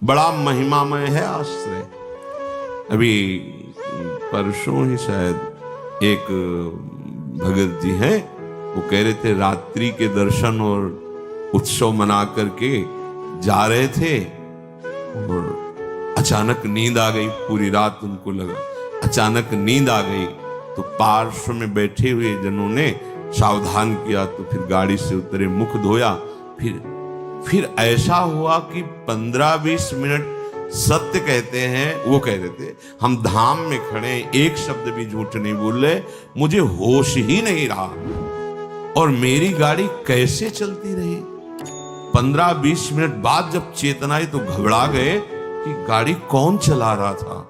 बड़ा महिमामय है आश्रय। अभी परसों ही शायद एक भगत जी हैं, वो कह रहे थे रात्रि के दर्शन और उत्सव मना करके जा रहे थे और अचानक नींद आ गई। पूरी रात उनको लगा, अचानक नींद आ गई तो पार्श्व में बैठे हुए जनों ने सावधान किया, तो फिर गाड़ी से उतरे, मुख धोया। फिर ऐसा हुआ कि 15-20 मिनट सत्य कहते हैं, वो कह रहे थे हम धाम में खड़े, एक शब्द भी झूठ नहीं बोल रहे, मुझे होश ही नहीं रहा और मेरी गाड़ी कैसे चलती रही। 15-20 मिनट बाद जब चेतना आई तो घबरा गए कि गाड़ी कौन चला रहा था।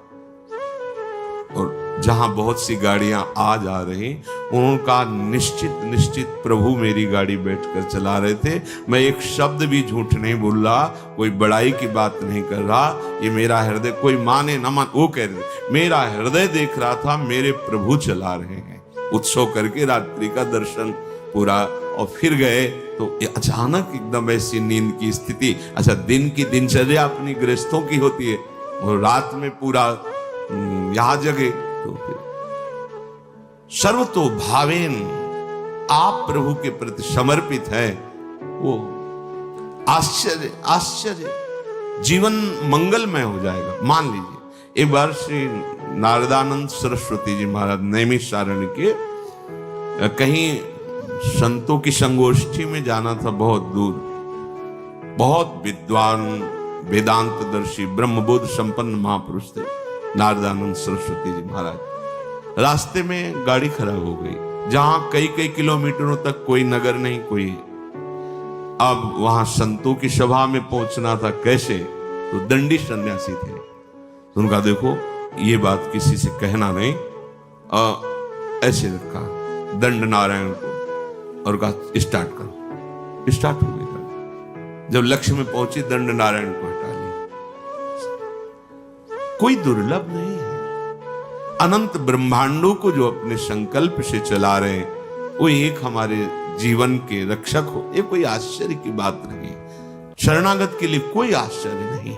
और जहां बहुत सी गाड़ियां आ जा रही, उनका निश्चित प्रभु मेरी गाड़ी बैठकर चला रहे थे। मैं एक शब्द भी झूठ नहीं बोल रहा, कोई बड़ाई की बात नहीं कर रहा। ये मेरा हृदय, कोई माने न मान, वो कह रहे मेरा हृदय देख रहा था मेरे प्रभु चला रहे हैं। उत्सव करके रात्रि का दर्शन पूरा और फिर गए तो अचानक एकदम ऐसी नींद की स्थिति। अच्छा, दिन की दिनचर्या अपनी गृहस्थों की होती है और रात में पूरा यहां जगे तो फिर सर्वतो भावेन आप प्रभु के प्रति समर्पित है। वो आश्चर्य जीवन मंगलमय हो जाएगा। मान लीजिए एक बार श्री नारदानंद सरस्वती जी महाराज नैमिषारण्य के कहीं संतों की संगोष्ठी में जाना था, बहुत दूर। बहुत विद्वान वेदांतदर्शी ब्रह्मबोध संपन्न महापुरुष थे नारदानंद सरस्वती जी महाराज। रास्ते में गाड़ी खराब हो गई, जहां कई किलोमीटरों तक कोई नगर नहीं, कोई। अब वहां संतों की सभा में पहुंचना था, कैसे? तो दंडी सन्यासी थे, तो उनका देखो ये बात किसी से कहना नहीं, ऐसे रखा दंड नारायण को और कहा स्टार्ट करो। स्टार्ट हो गई। जब लक्ष्य में पहुंची दंड नारायण को हटा लिया। कोई दुर्लभ नहीं है। अनंत ब्रह्मांडों को जो अपने संकल्प से चला रहे हैं, वो एक हमारे जीवन के रक्षक हो, ये कोई आश्चर्य की बात नहीं। शरणागत के लिए कोई आश्चर्य नहीं।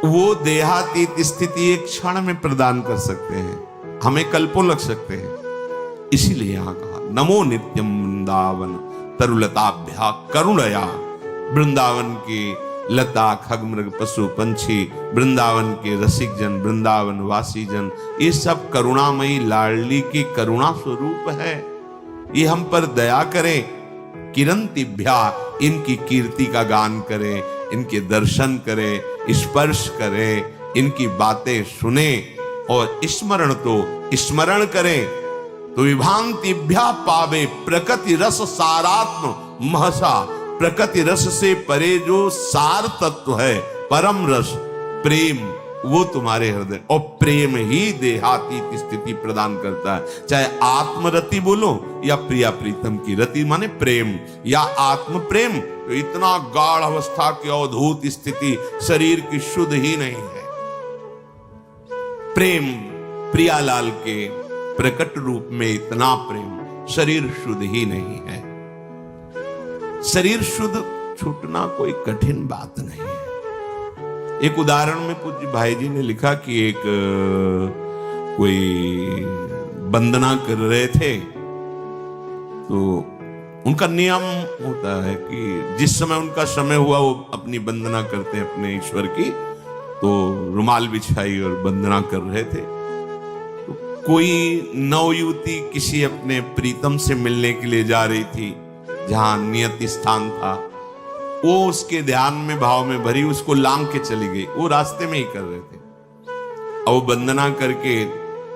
वो देहातीत स्थिति एक क्षण में प्रदान कर सकते हैं, हमें कल्पों लग सकते हैं। इसीलिए यहां कहा नमो नित्यम वृंदावन तरुलताभ्या करुणया। वृंदावन की लता खगमृग पशु पंछी, वृंदावन के रसिक जन, वृंदावन वासी जन, ये सब करुणामयी लाडली की करुणा स्वरूप है। ये हम पर दया करें। किरंतिभ्या, इनकी कीर्ति का गान करें, इनके दर्शन करें, स्पर्श करें, इनकी बातें सुने और स्मरण करें तो विभांतिभ्या पावे प्रकृति रस सारात्म महसा। प्रकृति रस से परे जो सार तत्व है, परम रस प्रेम, वो तुम्हारे हृदय, और प्रेम ही देहातीत स्थिति प्रदान करता है। चाहे आत्मरति बोलो या प्रिया प्रीतम की रति, माने प्रेम या आत्म प्रेम, तो इतना गाढ़ अवस्था की अवधूत स्थिति शरीर की शुद्ध ही नहीं है। प्रेम प्रियालाल के प्रकट रूप में इतना प्रेम, शरीर शुद्ध ही नहीं है। शरीर शुद्ध छूटना कोई कठिन बात नहीं है। एक उदाहरण में पूज्य भाई जी ने लिखा कि एक कोई वंदना कर रहे थे, तो उनका नियम होता है कि जिस समय उनका समय हुआ वो अपनी वंदना करते हैं अपने ईश्वर की। तो रुमाल बिछाई और वंदना कर रहे थे। तो कोई नवयुवती किसी अपने प्रीतम से मिलने के लिए जा रही थी, जहां नियत स्थान था। वो उसके ध्यान में भाव में भरी उसको लांग के चली गई। वो रास्ते में ही कर रहे थे। अब वो वंदना करके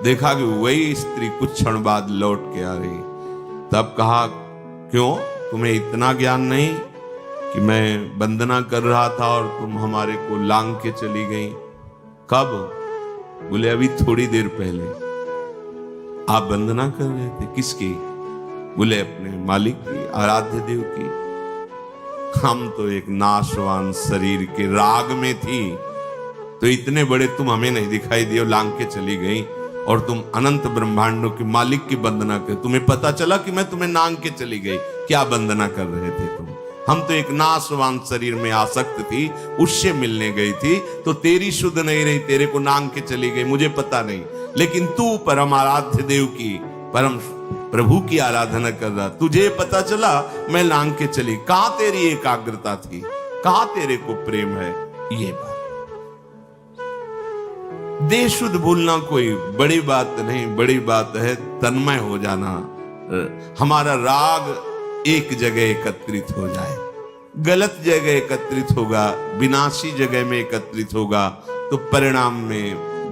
देखा कि वही स्त्री कुछ क्षण बाद लौट के आ रही। तब कहा, क्यों तुम्हें इतना ज्ञान नहीं कि मैं वंदना कर रहा था और तुम हमारे को लांग के चली गई? कब? बोले अभी थोड़ी देर पहले। आप वंदना कर रहे थे, किसकी? बोले अपने मालिक की, आराध्य देव की। हम तो एक नाशवान शरीर के राग में थी, तो इतने बड़े तुम हमें नहीं दिखाई दिए, लांग के चली गई, और तुम अनंत ब्रह्मांडों के मालिक की वंदना कर। तुम्हें पता चला कि मैं तुम्हें नांग के चली गई, क्या वंदना कर रहे थे तुम? हम तो एक नाशवान शरीर में आसक्त थी, उससे मिलने गई थी, तो तेरी शुद्ध नहीं रही, तेरे को नांग के चली गई, मुझे पता नहीं। लेकिन तू परम आराध्य देव की, परम प्रभु की आराधना कर रहा, तुझे पता चला मैं नांग के चली। कहां तेरी एकाग्रता थी, कहां तेरे को प्रेम है? ये बात देह शुद्ध भूलना कोई बड़ी बात नहीं, बड़ी बात है तन्मय हो जाना। हमारा राग एक जगह एकत्रित हो जाए, गलत जगह एकत्रित होगा, विनाशी जगह में एकत्रित होगा, तो परिणाम में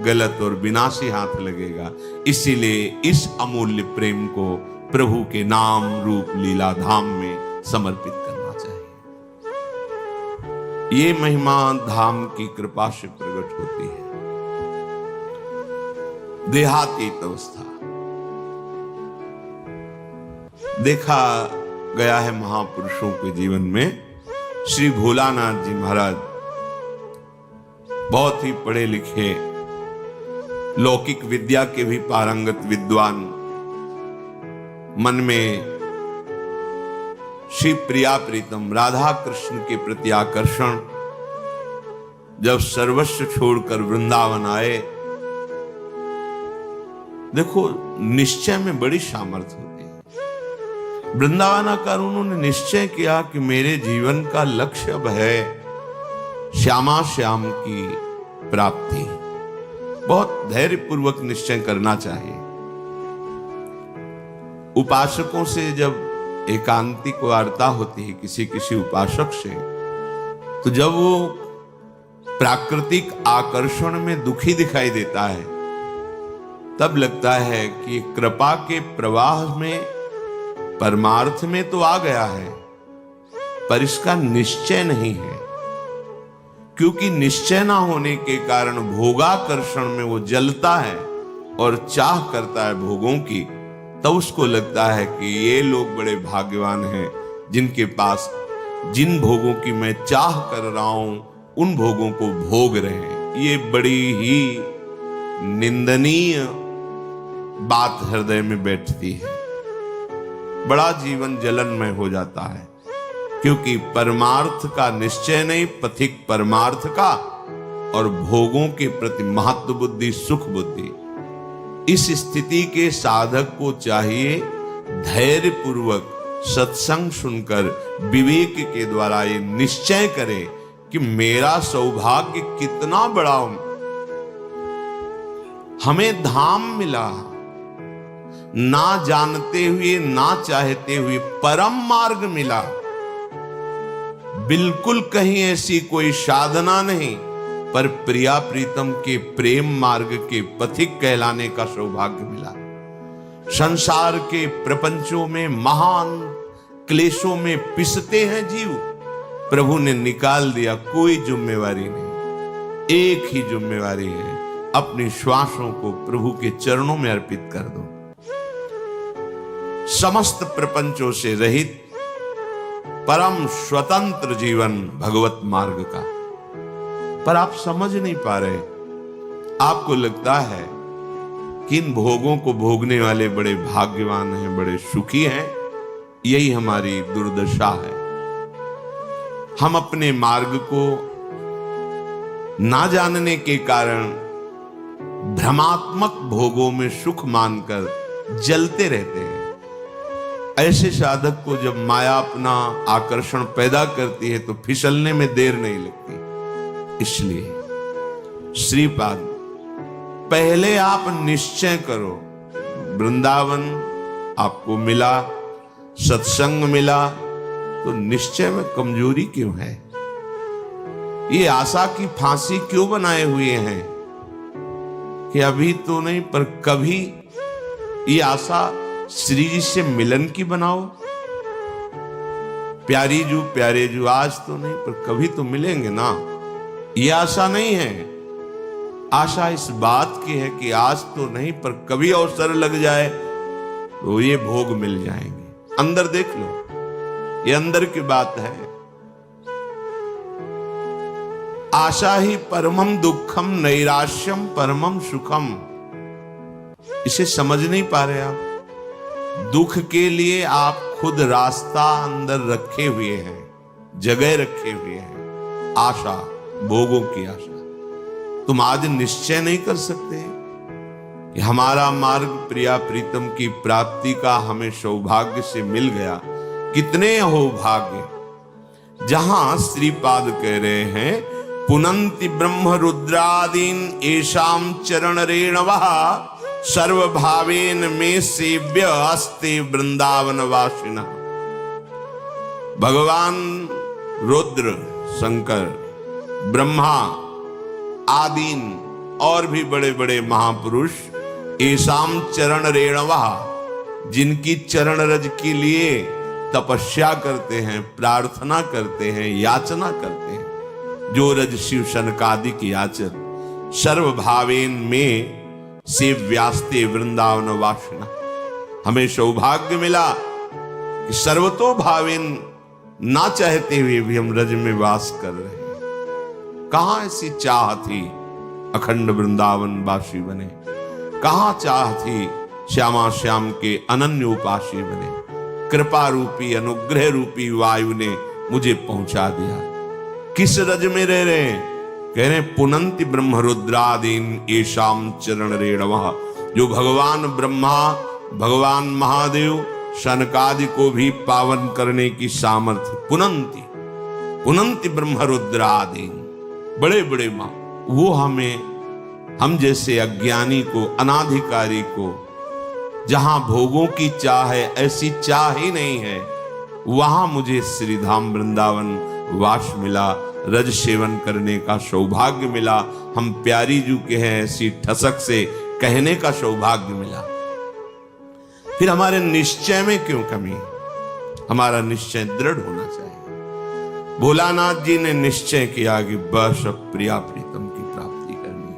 गलत और विनाशी हाथ लगेगा। इसीलिए इस अमूल्य प्रेम को प्रभु के नाम रूप लीला धाम में समर्पित करना चाहिए। ये महिमा धाम की कृपा से प्रकट होती है। देहातीत अवस्था देखा गया है महापुरुषों के जीवन में। श्री भोलानाथ जी महाराज बहुत ही पढ़े लिखे, लौकिक विद्या के भी पारंगत विद्वान, मन में श्री प्रिया प्रीतम राधा कृष्ण के प्रति आकर्षण, जब सर्वस्व छोड़कर वृंदावन आए। देखो, निश्चय में बड़ी सामर्थ्य होती है। वृंदावन आकर उन्होंने निश्चय किया कि मेरे जीवन का लक्ष्य अब है श्यामा श्याम की प्राप्ति। बहुत धैर्यपूर्वक निश्चय करना चाहिए। उपासकों से जब एकांतिक वार्ता होती है किसी किसी उपासक से, तो जब वो प्राकृतिक आकर्षण में दुखी दिखाई देता है, तब लगता है कि कृपा के प्रवाह में परमार्थ में तो आ गया है, पर इसका निश्चय नहीं है। क्योंकि निश्चय ना होने के कारण भोगाकर्षण में वो जलता है और चाह करता है भोगों की। तो उसको लगता है कि ये लोग बड़े भाग्यवान हैं जिनके पास जिन भोगों की मैं चाह कर रहा हूं, उन भोगों को भोग रहे हैं। ये बड़ी ही निंदनीय बात हृदय में बैठती है। बड़ा जीवन जलनमय हो जाता है, क्योंकि परमार्थ का निश्चय नहीं, पथिक परमार्थ का, और भोगों के प्रति महत्व बुद्धि, सुख बुद्धि। इस स्थिति के साधक को चाहिए धैर्य पूर्वक सत्संग सुनकर विवेक के द्वारा ये निश्चय करे कि मेरा सौभाग्य कितना बड़ा, हमें धाम मिला, ना जानते हुए ना चाहते हुए परम मार्ग मिला। बिल्कुल कहीं ऐसी कोई साधना नहीं, पर प्रिया प्रीतम के प्रेम मार्ग के पथिक कहलाने का सौभाग्य मिला। संसार के प्रपंचों में महान क्लेशों में पिसते हैं जीव, प्रभु ने निकाल दिया, कोई जिम्मेवारी नहीं। एक ही जिम्मेवारी है, अपनी श्वासों को प्रभु के चरणों में अर्पित कर दो। समस्त प्रपंचों से रहित परम स्वतंत्र जीवन भगवत मार्ग का। पर आप समझ नहीं पा रहे। आपको लगता है कि इन भोगों को भोगने वाले बड़े भाग्यवान हैं, बड़े सुखी हैं। यही हमारी दुर्दशा है। हम अपने मार्ग को ना जानने के कारण भ्रमात्मक भोगों में सुख मानकर जलते रहते हैं। ऐसे साधक को जब माया अपना आकर्षण पैदा करती है तो फिसलने में देर नहीं लगती। इसलिए श्रीपाद, पहले आप निश्चय करो। वृंदावन आपको मिला, सत्संग मिला, तो निश्चय में कमजोरी क्यों है? ये आशा की फांसी क्यों बनाए हुए हैं कि अभी तो नहीं पर कभी? ये आशा श्री जी से मिलन की बनाओ। प्यारे जू आज तो नहीं पर कभी तो मिलेंगे ना। ये आशा नहीं है। आशा इस बात की है कि आज तो नहीं पर कभी अवसर लग जाए तो ये भोग मिल जाएंगे। अंदर देख लो, ये अंदर की बात है। आशा ही परमम दुखम नैराश्यम परमम सुखम। इसे समझ नहीं पा रहे आप। दुख के लिए आप खुद रास्ता अंदर रखे हुए हैं, जगह रखे हुए हैं, आशा, भोगों की आशा। तुम आज निश्चय नहीं कर सकते कि हमारा मार्ग प्रिया प्रीतम की प्राप्ति का हमें सौभाग्य से मिल गया। कितने हो भाग्य। जहां श्रीपाद कह रहे हैं पुनंति ब्रह्म रुद्रादीन एषाम चरण रेणवः सर्वभावेन में सेव्य अस्ते वृंदावन वासिनः। भगवान रुद्र, शंकर, ब्रह्मा आदीन और भी बड़े बड़े महापुरुष एसाम चरण रेणवः, जिनकी चरण रज के लिए तपस्या करते हैं, प्रार्थना करते हैं, याचना करते हैं, जो रज शिव शनकादिक याचन सर्वभावेन में सेव्यास्ते वृंदावन वासिना। हमें सौभाग्य मिला कि सर्वतोभावेन ना चाहते हुए भी हम रज में वास कर रहे हैं। कहां ऐसी चाह थी अखंड वृंदावन वासी बने, कहां चाह थी श्यामा श्याम के अनन्य उपासी बने। कृपा रूपी अनुग्रह रूपी वायु ने मुझे पहुंचा दिया। किस रज में रह रहे हैं? कह रहे पुनंति ब्रह्म रुद्रादीन एषाम चरण रेणवः, जो भगवान ब्रह्मा, भगवान महादेव, शनकादि को भी पावन करने की सामर्थ्य। पुनंति, पुनंति ब्रह्म रुद्रादीन, बड़े बड़े मां, वो हमें, हम जैसे अज्ञानी को, अनाधिकारी को, जहां भोगों की चाह है, ऐसी चाह ही नहीं है, वहां मुझे श्रीधाम वृंदावन वास मिला, रज सेवन करने का सौभाग्य मिला। हम प्यारी जू के हैं ऐसी ठसक से कहने का सौभाग्य मिला। फिर हमारे निश्चय में क्यों कमी? हमारा निश्चय दृढ़ होना चाहिए। भोलानाथ जी ने निश्चय किया कि बस अब प्रिया प्रीतम की प्राप्ति करनी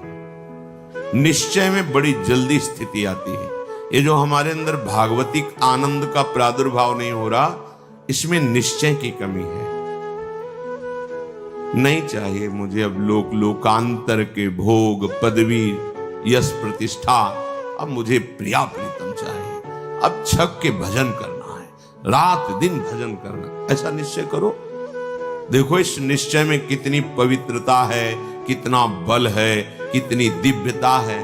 है। निश्चय में बड़ी जल्दी स्थिति आती है। ये जो हमारे अंदर भागवतिक आनंद का प्रादुर्भाव नहीं हो रहा, इसमें निश्चय की कमी है। नहीं चाहिए मुझे अब लोकांतर के भोग, पदवी, यश, प्रतिष्ठा। अब मुझे प्रिया प्रीतम चाहिए। अब छक के भजन करना है, रात दिन भजन करना। ऐसा निश्चय करो। देखो इस निश्चय में कितनी पवित्रता है, कितना बल है, कितनी दिव्यता है।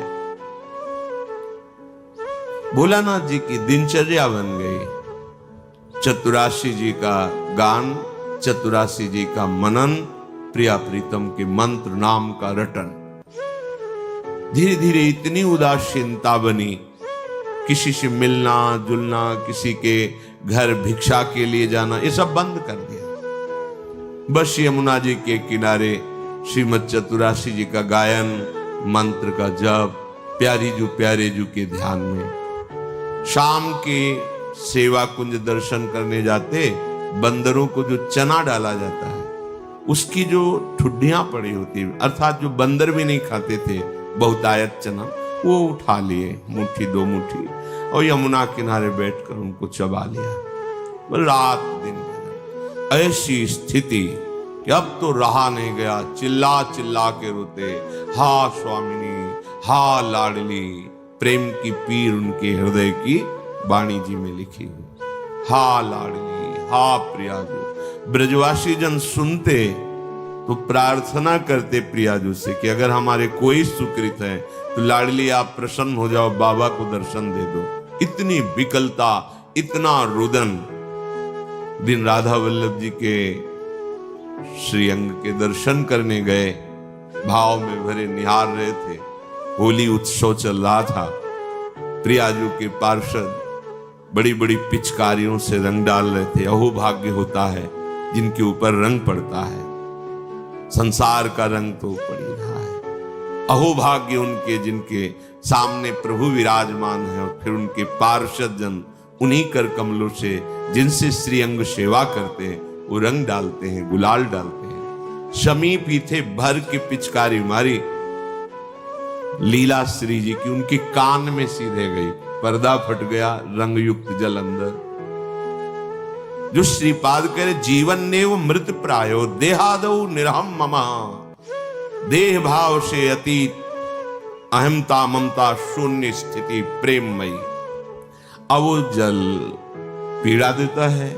भोलानाथ जी की दिनचर्या बन गई। चतुराशी जी का गान, चतुराशी जी का मनन, प्रिया प्रीतम के मंत्र नाम का रटन। धीरे धीरे इतनी उदासीनता बनी, किसी से मिलना जुलना, किसी के घर भिक्षा के लिए जाना, ये सब बंद कर दिया। बस यमुना जी के किनारे श्रीमद चतुराशी जी का गायन, मंत्र का जप, प्यारे जू के ध्यान में। शाम के सेवा कुंज दर्शन करने जाते, बंदरों को जो चना डाला जाता है, उसकी जो ठुड्डियां पड़ी होती, अर्थात जो बंदर भी नहीं खाते थे, बहुतायत चना, वो उठा लिए मुट्ठी दो मुट्ठी और यमुना किनारे बैठकर उनको चबा लिया। रात दिन ऐसी स्थिति कि अब तो रहा नहीं गया। चिल्ला चिल्ला के रोते, हा स्वामिनी, हा लाडली। प्रेम की पीर उनके हृदय की वाणी जी में लिखी हुई। हा लाडली, हा प्रियाजू। ब्रजवासी जन सुनते तो प्रार्थना करते प्रियाजू से कि अगर हमारे कोई सुकृत है तो लाडली आप प्रसन्न हो जाओ, बाबा को दर्शन दे दो। इतनी विकलता, इतना रुदन। दिन राधा वल्लभ जी के श्रीअंग के दर्शन करने गए, भाव में भरे निहार रहे थे। होली उत्सव चल रहा था। प्रियाजू के पार्षद बड़ी बड़ी पिचकारियों से रंग डाल रहे थे। अहो भाग्य होता है जिनके ऊपर रंग पड़ता है। संसार का रंग तो पड़ ही रहा है। अहो भाग्य उनके जिनके सामने प्रभु विराजमान है और फिर उनके पार्षद जन उन्हीं कर कमलों से, जिनसे श्रीअंग सेवा करते हैं, वो रंग डालते हैं, गुलाल डालते हैं। समीप ही थे, भर के पिचकारी मारी। लीला श्री जी की उनके कान में सीधे गई, पर्दा फट गया, रंग युक्त जल अंदर। जो श्रीपाद करे जीवन ने वो मृत प्रायो, देहादौ निरहम ममा। देह भाव से अतीत, अहमता ममता शून्य स्थिति प्रेममयी। अब वो जल पीड़ा देता है,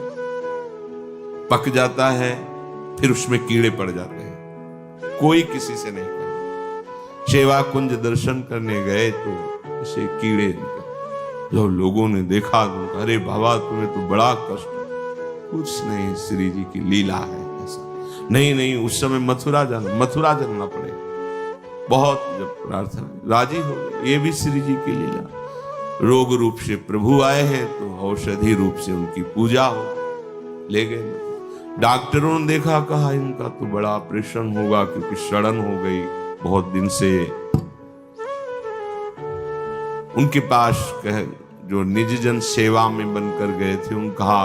पक जाता है, फिर उसमें कीड़े पड़ जाते हैं, कोई किसी से नहीं कहता। सेवा कुंज दर्शन करने गए तो ऐसे कीड़े निकले। जब लोगों ने देखा तो अरे बाबा तुम्हें तो बड़ा कष्ट। कुछ नहीं, श्री जी की लीला है ऐसा। नहीं, उस समय मथुरा जाना पड़ेगा। बहुत जब प्रार्थना राजी हो गई, ये भी श्री जी की लीला। रोग रूप से प्रभु आए हैं तो औषधि रूप से उनकी पूजा हो, ले गए। डॉक्टरों ने देखा, कहा इनका तो बड़ा ऑपरेशन होगा क्योंकि सड़न हो गई बहुत दिन से। उनके पास जो निज जन सेवा में बनकर गए थे, उन्होंने कहा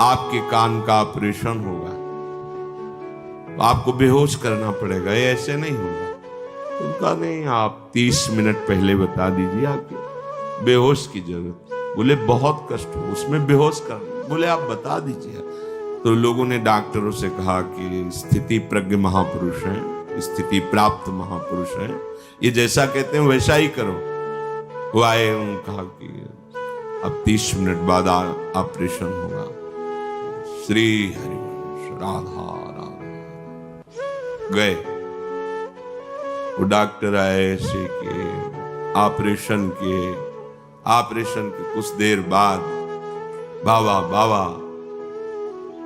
आपके कान का ऑपरेशन होगा, आपको बेहोश करना पड़ेगा, ये ऐसे नहीं होगा। उनका नहीं, आप 30 मिनट पहले बता दीजिए आके, बेहोश की जरूरत। बोले बहुत कष्ट हो उसमें बेहोश कर। बोले आप बता दीजिए। तो लोगों ने डॉक्टरों से कहा कि स्थिति प्रज्ञ महापुरुष हैं, स्थिति प्राप्त महापुरुष हैं, ये जैसा कहते हैं वैसा ही करो। वो आए, उन्होंने कहा कि अब 30 मिनट बाद ऑपरेशन होगा। श्री हरिवंश राधा राधा गए। वो डॉक्टर आए ऐसे कि ऑपरेशन के कुछ देर बाद बाबा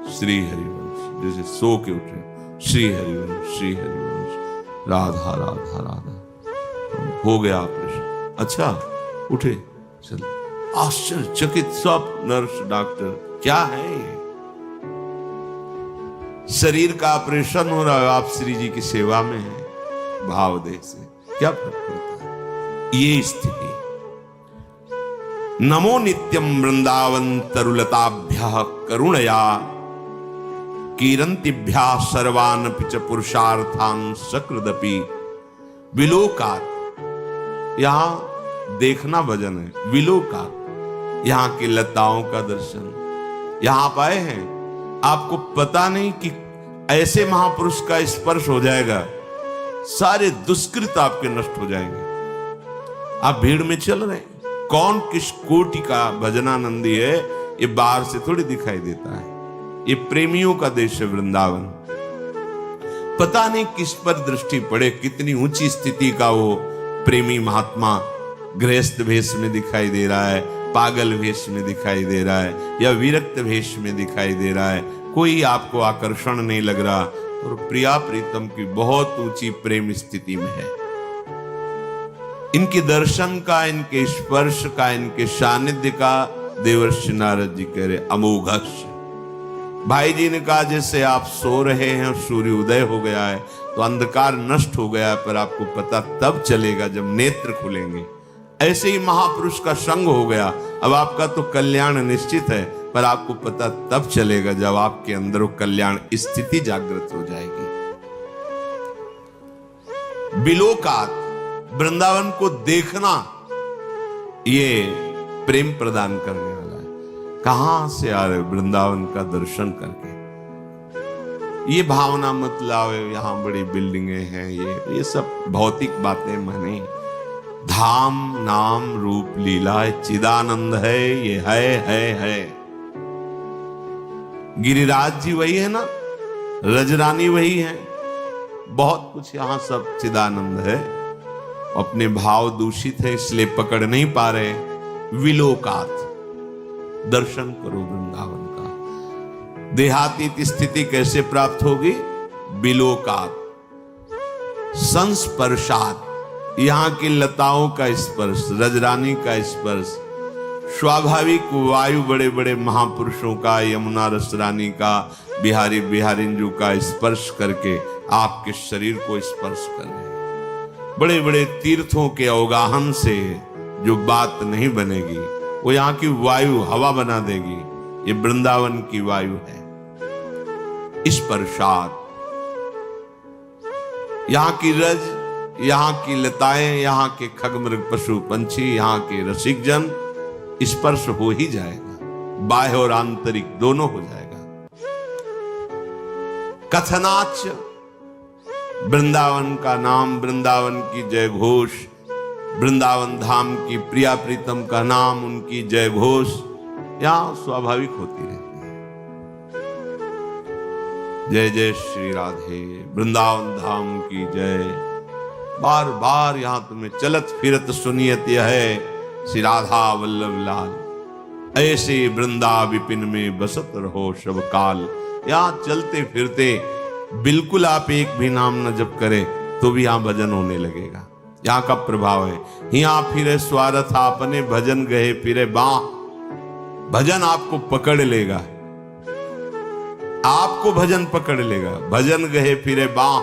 श्री हरिवंश जैसे सो के उठे, श्री हरिवंश राधा राधा राधा। हो गया ऑपरेशन। अच्छा उठे, चल। आश्चर्यचकित सब नर्स डॉक्टर, क्या है ये? शरीर का ऑपरेशन हो रहा है, आप श्री जी की सेवा में हैं, भाव देह से क्या फर्क पड़ता है? ये स्थिति। नमो नित्यम वृंदावन तरुलताभ्यः करुणया कीरंतिभ्या सर्वान पिच पुरुषार्थान सकृदपि विलोकात्। यहां देखना भजन है, विलोकात्, यहां की लताओं का दर्शन। यहां आप आए हैं, आपको पता नहीं कि ऐसे महापुरुष का स्पर्श हो जाएगा, सारे दुष्कृत आपके नष्ट हो जाएंगे। आप भीड़ में चल रहे हैं, कौन किस कोटि का भजनानंदी है ये बाहर से थोड़ी दिखाई देता है। ये प्रेमियों का देश है वृंदावन। पता नहीं किस पर दृष्टि पड़े, कितनी ऊंची स्थिति का वो प्रेमी महात्मा गृहस्थ भेष में दिखाई दे रहा है, पागल भेष में दिखाई दे रहा है, या विरक्त भेष में दिखाई दे रहा है। कोई आपको आकर्षण नहीं लग रहा, और प्रिया प्रीतम की बहुत ऊंची प्रेम स्थिति में है। इनके दर्शन का, इनके स्पर्श का, इनके सानिध्य का देवर्षि नारद जी कह रहे अमोघश। भाई जी ने कहा जैसे आप सो रहे हैं और सूर्य उदय हो गया है तो अंधकार नष्ट हो गया है, पर आपको पता तब चलेगा जब नेत्र खुलेंगे। ऐसे ही महापुरुष का संग हो गया। अब आपका तो कल्याण निश्चित है, पर आपको पता तब चलेगा जब आपके अंदर वो कल्याण स्थिति जागृत हो जाएगी। बिलोकात, वृंदावन को देखना, ये प्रेम प्रदान करने वाला है। कहां से आ रहे? वृंदावन का दर्शन करके। ये भावना मत लाओ यहां बड़ी बिल्डिंगें हैं, ये सब भौतिक बातें माने। धाम नाम रूप लीला चिदानंद है, ये है। गिरिराज जी वही है ना, रजरानी वही है, बहुत कुछ यहां सब चिदानंद है। अपने भाव दूषित है इसलिए पकड़ नहीं पा रहे। विलोकात, दर्शन करो वृंदावन का। देहातीत स्थिति कैसे प्राप्त होगी? बिलोकात, संस्पर्शात, यहां की लताओं का स्पर्श, रजरानी का स्पर्श, स्वाभाविक वायु बड़े बड़े महापुरुषों का, यमुना रसरानी का, बिहारी बिहारिंजू का स्पर्श करके आपके शरीर को स्पर्श कर रहे हैं। बड़े बड़े तीर्थों के अवगाहन से जो बात नहीं बनेगी वो यहाँ की वायु हवा बना देगी। ये वृंदावन की वायु है। स्पर्शात, यहाँ की रज, यहाँ की लताएं, यहाँ के खगमृग पशु पंछी, यहाँ के रसिक जन, स्पर्श हो ही जाएगा। बाह्य और आंतरिक दोनों हो जाएगा। कथनाच, वृंदावन का नाम, वृंदावन की जय घोष, वृंदावन धाम की प्रिया प्रीतम का नाम, उनकी जय घोष यहां स्वाभाविक होती रहती है। जय जय श्री राधे, वृंदावन धाम की जय। बार बार यहां तुम्हें चलत फिरत सुनियत यह है, श्री राधा वल्लभ लाल ऐसे वृंदा विपिन में बसत रहो शब काल। यहां चलते फिरते बिल्कुल आप एक भी नाम न जप करें तो भी यहां भजन होने लगेगा। यहाँ का प्रभाव है। यहाँ फिरे स्वार्थ आपने भजन गए फिरे बाह, भजन आपको पकड़ लेगा, आपको भजन पकड़ लेगा। भजन गए फिरे बाह,